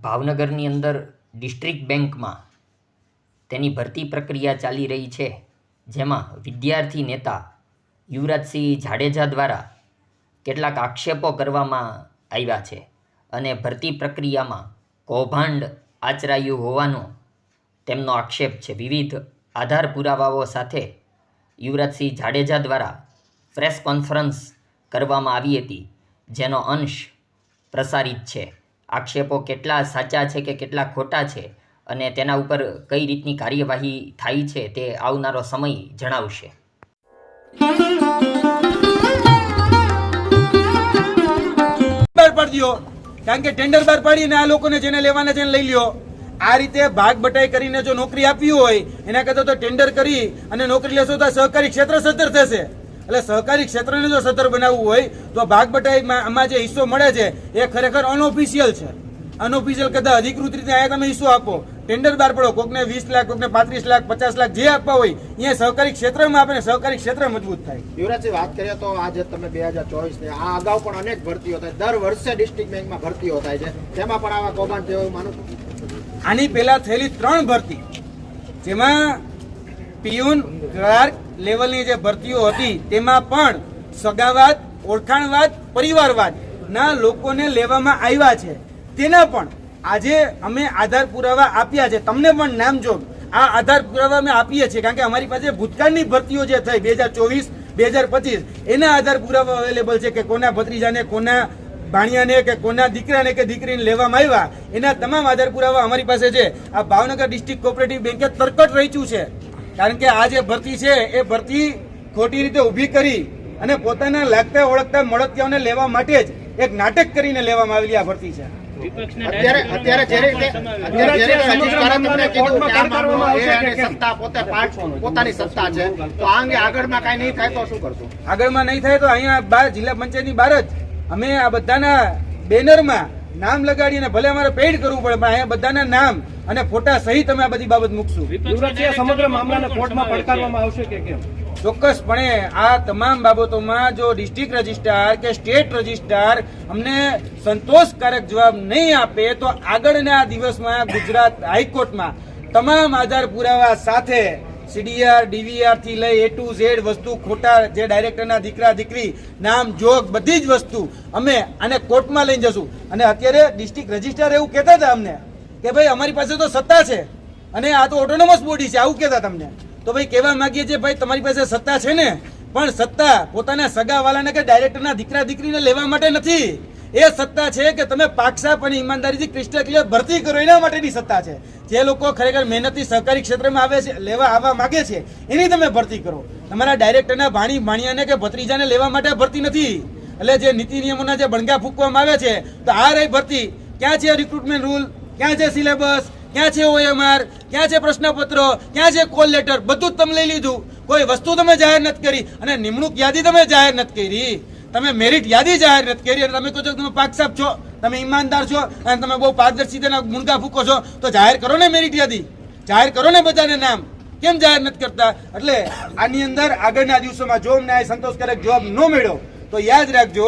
ભાવનગરની અંદર ડિસ્ટ્રિક્ટ બેંકમાં તેની ભરતી પ્રક્રિયા ચાલી રહી છે, જેમાં વિદ્યાર્થી નેતા યુવરાજસિંહ જાડેજા દ્વારા કેટલાક આક્ષેપો કરવામાં આવ્યા છે અને ભરતી પ્રક્રિયામાં કૌભાંડ આચરાયું હોવાનો તેમનો આક્ષેપ છે. વિવિધ આધાર પુરાવાઓ સાથે યુવરાજસિંહ જાડેજા દ્વારા પ્રેસ કોન્ફરન્સ કરવામાં આવી હતી, જેનો અંશ પ્રસારિત છે. આક્ષેપો કેટલા સાચા છે કે કેટલા ખોટા છે અને તેના ઉપર કઈ રીતની કાર્યવાહી થાય છે તે આવનારો સમય જણાવશે. કારણ કે ટેન્ડર બહાર પાડીને આ લોકોને જેને લેવાના છે લઈ લ્યો. આ રીતે ભાગ બટાઈ કરીને જો નોકરી આપવી હોય એના કરતા તો ટેન્ડર કરી અને નોકરી લેશો તો સહકારી ક્ષેત્ર સદ્ધર થશે. એટલે સહકારી ક્ષેત્રને જો સદ્ધર બનાવવું હોય તો ભાગ બટાઈમાં આમાં જે હિસ્સો મળે છે એ ખરેખર અનઓફિશિયલ છે. અનઓફિશિયલ કરતા અધિકૃત રીતે અહીંયા તમે હિસ્સો આપો, ટેન્ડર બહાર પડો, કોકને 20 લાખ, કોકને 35 લાખ, 50 લાખ જે આપવા હોય અહીંયા સહકારી ક્ષેત્રમાં આપે ને સહકારી ક્ષેત્ર મજબૂત થાય. યુવરાજજી, વાત કરીએ તો આજે તમે 2024 ને આ અગાઉ પણ અનેક ભરતીઓ થાય, દર વર્ષે ડિસ્ટ્રિક્ટ બેંકમાં ભરતીઓ થાય છે, તેમાં પણ આવા કૌભાંડ થયું માનું છું. આની પહેલા થયેલી 3 ભરતી, જેમાં પિયુન, ક્લાર્ક લેવલની જે ભરતીઓ હતી તેમાં પણ સગાવાદ, ઓળખાણવાદ, પરિવારવાદ ના લોકોને લેવામાં આવ્યા છે. તેના પણ આજે અમે આધાર પુરાવા આપ્યા છે. તમને પણ નામજોગ આ આધાર પુરાવા અમે આપીએ છીએ, કારણ કે અમારી પાસે ભૂતકાળની ભરતીઓ જે થઈ 2024, 2025 એના આધાર પુરાવા અવેલેબલ છે કે કોના ભત્રીજાને, કોના ભાણિયાને કે કોના દીકરાને કે દીકરીને લેવામાં આવ્યા, એના તમામ આધાર પુરાવા અમારી પાસે છે. આ ભાવનગર ડિસ્ટ્રિક્ટ કોઓપરેટિવ બેંકે તરકટ રચ્યું છે, કારણ કે આ જે ભરતી છે એ ભરતી ખોટી રીતે ઊભી કરી અને પોતાના લાગતા ઓળખતા મળતિયાઓને લેવા માટે જ એક નાટક કરીને લેવામાં આવેલી આ ભરતી છે. પોતાની સત્તા છે તો આ અંગે આગળમાં કઈ નહીં થાય તો શું કરશું? આગળમાં નહીં થાય તો અહીંયા બહાર જિલ્લા પંચાયતની બહાર જ અમે આ બધાના બેનરમાં નામ લગાડીને ભલે અમારે પેઇડ કરવું પડે પણ અહીંયા બધાના નામ અને ફોટા સહિત અમે આ બધી બાબત મૂકશું. સમગ્ર મામલાને કોર્ટમાં પડકારવામાં આવશે કે કેમ? ચોક્કસપણે આ તમામ બાબતોમાં જો ડિસ્ટ્રિક્ટ રજિસ્ટ્રાર કે સ્ટેટ રજિસ્ટ્રાર અમને સંતોષકારક જવાબ નહીં આપે તો આગળના દિવસમાં ગુજરાત હાઈકોર્ટમાં તમામ આધાર પુરાવા સાથે CDR, DVR થી લઈ A to Z વસ્તુ, ખોટા જે ડાયરેક્ટરના દીકરા દીકરી નામ જોગ બધી જ વસ્તુ અમે આને કોર્ટમાં લઈને જશું. અને અત્યારે ડિસ્ટ્રિક્ટ રજિસ્ટ્રાર એવું કહેતા હતા અમને કે ભાઈ અમારી પાસે તો સત્તા છે અને આ તો ઓટોનોમસ બોડી છે, આવું કહેતા તમને. તો ભાઈ કહેવા માંગીએ છીએ ભાઈ તમારી પાસે સત્તા છે ને, પણ સત્તા પોતાના સગાવાલાને કે ડાયરેક્ટરના દીકરા દીકરીને લેવા માટે નથી. એ સત્તા છે કે તમે પાકસાપ અને ઈમાનદારીથી ક્રિસ્ટલ ક્લિયર ભરતી કરો, એના માટેની સત્તા છે. જે લોકો ખરેખર મહેનતથી સહકારી ક્ષેત્રમાં આવે છે, લેવા આવવા માંગે છે, એની તમે ભરતી કરો. તમારા ડાયરેક્ટરના ભાણિયાને કે ભત્રીજાને લેવા માટે ભરતી નથી. એટલે જે નીતિ નિયમોના જે બણગા ફૂંકવામાં આવે છે તો આ રહી ભરતી. ક્યાં છે રિક્રુટમેન્ટ રૂલ, ક્યાં છે સિલેબસ, ક્યાં છે OMR, ક્યાં છે પ્રશ્નપત્રો, ક્યાં છે કોલ લેટર, બધું જ તમે લઈ લીધું. કોઈ વસ્તુ તમે જાહેર નથી કરી અને નિમણૂક યાદી તમે જાહેર નથી કરી. તમે મેરિટ યાદી જાહેર નથી કરી અને તમે કહો છો તમે પાકસાપ છો, તમે ઈમાનદાર છો અને તમે બહુ પારદર્શિતાના ગુણગા ફૂકો છો, તો જાહેર કરો ને મેરિટ યાદી, જાહેર કરો ને બધાને નામ. કેમ જાહેર નથી કરતા? એટલે આની અંદર આગળના દિવસોમાં જો અમને આ સંતોષકારક જવાબ ન મળ્યો તો યાદ રાખજો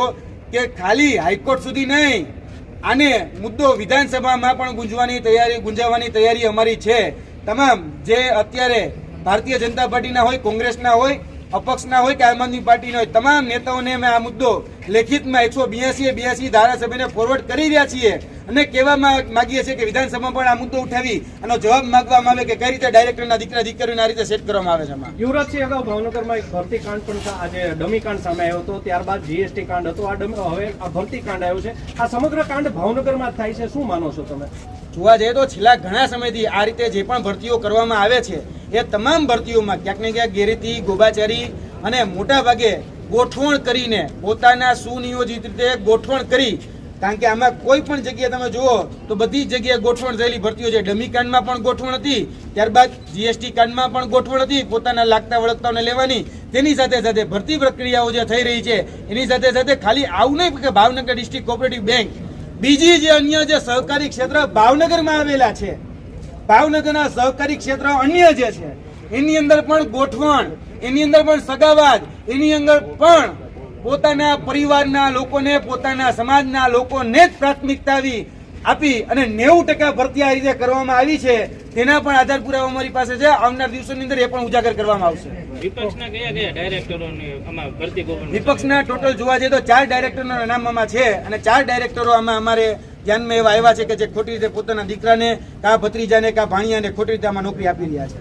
કે ખાલી હાઈકોર્ટ સુધી નહીં, આને મુદ્દો વિધાનસભામાં પણ ગુંજાવવાની તૈયારી અમારી છે. તમામ જે અત્યારે ભારતીય જનતા પાર્ટીના હોય, કોંગ્રેસના હોય, અપક્ષના હોય કે આમ આદમી પાર્ટીના હોય, તમામ નેતાઓને અમે આ મુદ્દો લેખિતમાં 182 ધારાસભ્યને ફોરવર્ડ કરી રહ્યા છીએ અને કહેવા માંગીએ છીએ કે વિધાનસભામાં પણ આ મુદ્દો ઉઠાવી આનો જવાબ માંગવામાં આવે કે કઈ રીતે ડાયરેક્ટરના દીકરા દીકરીઓને આ રીતે સેટ કરવામાં આવે છે. યુવરાજસિંહ, અગાઉ ભાવનગરમાં એક ભરતી કાંડ પણ આજે ડમી કાંડ સામે આવ્યો હતો, ત્યારબાદ GST કાંડ હતો, હવે આ ભરતી કાંડ આવ્યો છે. આ સમગ્ર કાંડ ભાવનગરમાં થાય છે, શું માનો છો તમે? જોવા જઈએ તો છેલ્લા ઘણા સમયથી આ રીતે જે પણ ભરતીઓ કરવામાં આવે છે એ તમામ ભરતીઓમાં ક્યાંક ને ક્યાંક ગેરરીતિ, ગોબાચારી અને મોટા ભાગે ગોઠવણ કરીને પોતાના સુનિયોજિત રીતે ગોઠવણ કરી. કારણ કે આમાં કોઈ પણ જગ્યાએ તમે જુઓ તો બધી જ જગ્યાએ ગોઠવણ થયેલી ભરતીઓ છે. ડમી કાંડમાં પણ ગોઠવણ હતી, ત્યારબાદ GST કાંડમાં પણ ગોઠવણ હતી પોતાના લાગતા વળગતાઓને લેવાની. તેની સાથે સાથે ભરતી પ્રક્રિયાઓ જે થઈ રહી છે એની સાથે સાથે ખાલી આવું નહીં કે ભાવનગર ડિસ્ટ્રિક્ટ કોઓપરેટિવ બેંક, બીજી જે અન્ય જે સહકારી ક્ષેત્ર ભાવનગરમાં આવેલા છે, ભાવનગરના સહકારી ક્ષેત્ર અન્ય જે છે એની અંદર પણ ગોઠવણ, એની અંદર પણ સગાવાદ, એની અંદર પણ પોતાના પરિવારના લોકોને, પોતાના સમાજના લોકોને જ પ્રાથમિકતા આવી આપી અને 90% ભરતી આ રીતે કરવામાં આવી છે તેના પણ આધાર પુરાવા અમારી પાસે છે. આવનાર દિવસોની અંદર એ પણ ઉજાગર કરવામાં આવશે. વિપક્ષના કયા કયા ડાયરેક્ટરોની આમાં ભરતી ગોઠવણ? વિપક્ષના ટોટલ જોવા જઈએ તો 4 ડાયરેક્ટરોના નામ આમાં છે અને 4 ડાયરેક્ટરો આમાં અમારે ધ્યાનમાં એવા આવ્યા છે કે જે ખોટી રીતે પોતાના દીકરાને કા ભત્રીજાને કા ભાણિયાને ખોટી રીતે આમાં નોકરી આપી રહ્યા છે.